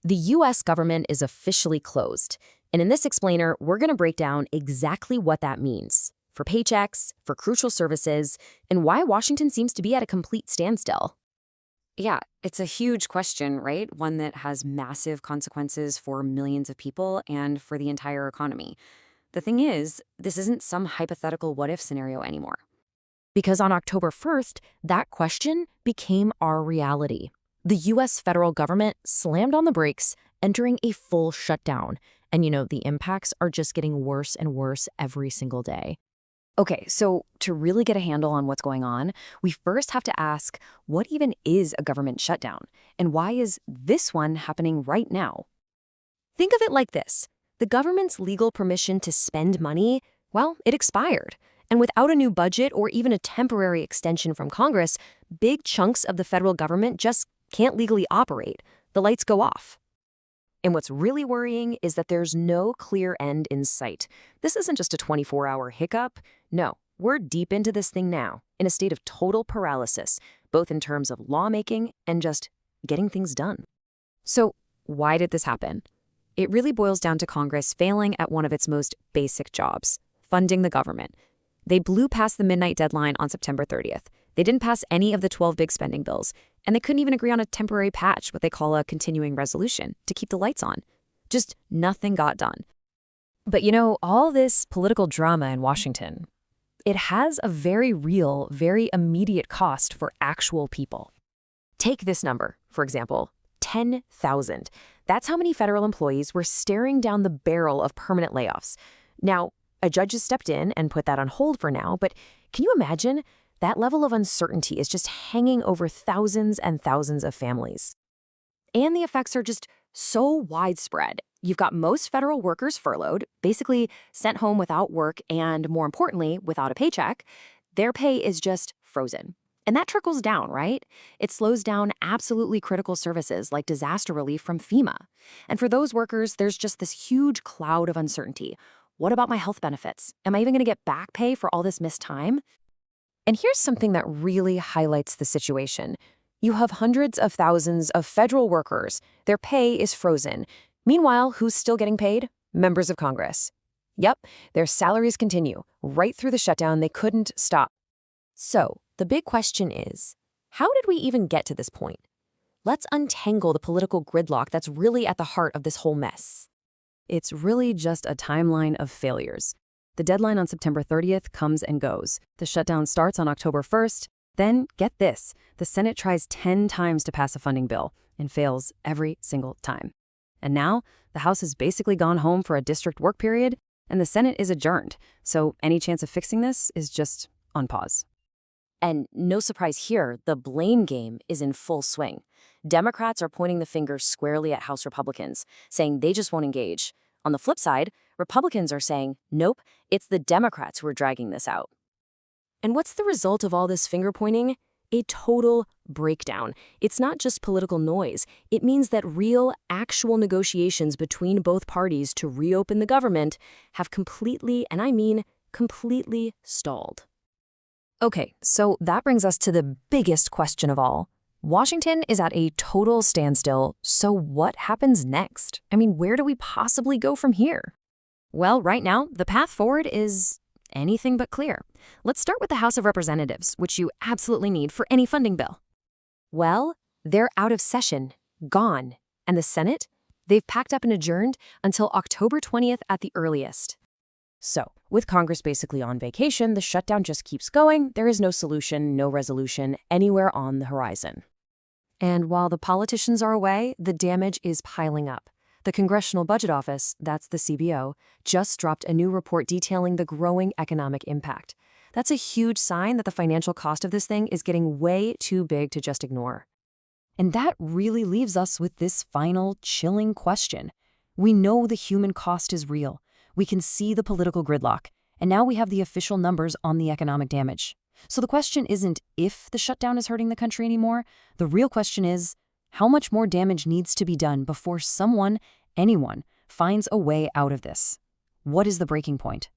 The U.S. government is officially closed. And in this explainer, we're going to break down exactly what that means for paychecks, for crucial services, and why Washington seems to be at a complete standstill. Yeah, it's a huge question, right? One that has massive consequences for millions of people and for the entire economy. The thing is, this isn't some hypothetical what-if scenario anymore. Because on October 1st, that question became our reality. The U.S. federal government slammed on the brakes, entering a full shutdown. And the impacts are just getting worse and worse every single day. Okay, so to really get a handle on what's going on, we first have to ask, what even is a government shutdown? And why is this one happening right now? Think of it like this. The government's legal permission to spend money, well, it expired. And without a new budget or even a temporary extension from Congress, big chunks of the federal government just can't legally operate. The lights go off. And what's really worrying is that there's no clear end in sight. This isn't just a 24-hour hiccup. No, we're deep into this thing now, in a state of total paralysis, both in terms of lawmaking and just getting things done. So why did this happen? It really boils down to Congress failing at one of its most basic jobs, funding the government. They blew past the midnight deadline on September 30th. They didn't pass any of the 12 big spending bills, and they couldn't even agree on a temporary patch, what they call a continuing resolution, to keep the lights on. Just nothing got done. But all this political drama in Washington, it has a very real, very immediate cost for actual people. Take this number, for example, 10,000. That's how many federal employees were staring down the barrel of permanent layoffs. Now, a judge has stepped in and put that on hold for now, but can you imagine? That level of uncertainty is just hanging over thousands and thousands of families. And the effects are just so widespread. You've got most federal workers furloughed, basically sent home without work and, more importantly, without a paycheck. Their pay is just frozen. And that trickles down, right? It slows down absolutely critical services like disaster relief from FEMA. And for those workers, there's just this huge cloud of uncertainty. What about my health benefits? Am I even going to get back pay for all this missed time? And here's something that really highlights the situation. You have hundreds of thousands of federal workers. Their pay is frozen. Meanwhile, who's still getting paid? Members of Congress. Yep, their salaries continue. Right through the shutdown, they couldn't stop. So, the big question is, how did we even get to this point? Let's untangle the political gridlock that's really at the heart of this whole mess. It's really just a timeline of failures. The deadline on September 30th comes and goes. The shutdown starts on October 1st. Then, get this, the Senate tries 10 times to pass a funding bill and fails every single time. And now, the House has basically gone home for a district work period, and the Senate is adjourned. So any chance of fixing this is just on pause. And no surprise here, the blame game is in full swing. Democrats are pointing the finger squarely at House Republicans, saying they just won't engage. On the flip side, Republicans are saying, nope, it's the Democrats who are dragging this out. And what's the result of all this finger-pointing? A total breakdown. It's not just political noise. It means that real, actual negotiations between both parties to reopen the government have completely, and I mean completely, stalled. Okay, so that brings us to the biggest question of all. Washington is at a total standstill, so what happens next? I mean, where do we possibly go from here? Well, right now, the path forward is anything but clear. Let's start with the House of Representatives, which you absolutely need for any funding bill. Well, they're out of session, gone. And the Senate? They've packed up and adjourned until October 20th at the earliest. So, with Congress basically on vacation, the shutdown just keeps going. There is no solution, no resolution anywhere on the horizon. And while the politicians are away, the damage is piling up. The Congressional Budget Office, that's the CBO, just dropped a new report detailing the growing economic impact. That's a huge sign that the financial cost of this thing is getting way too big to just ignore. And that really leaves us with this final, chilling question. We know the human cost is real. We can see the political gridlock, and now we have the official numbers on the economic damage. So the question isn't if the shutdown is hurting the country anymore. The real question is, how much more damage needs to be done before someone, anyone, finds a way out of this? What is the breaking point?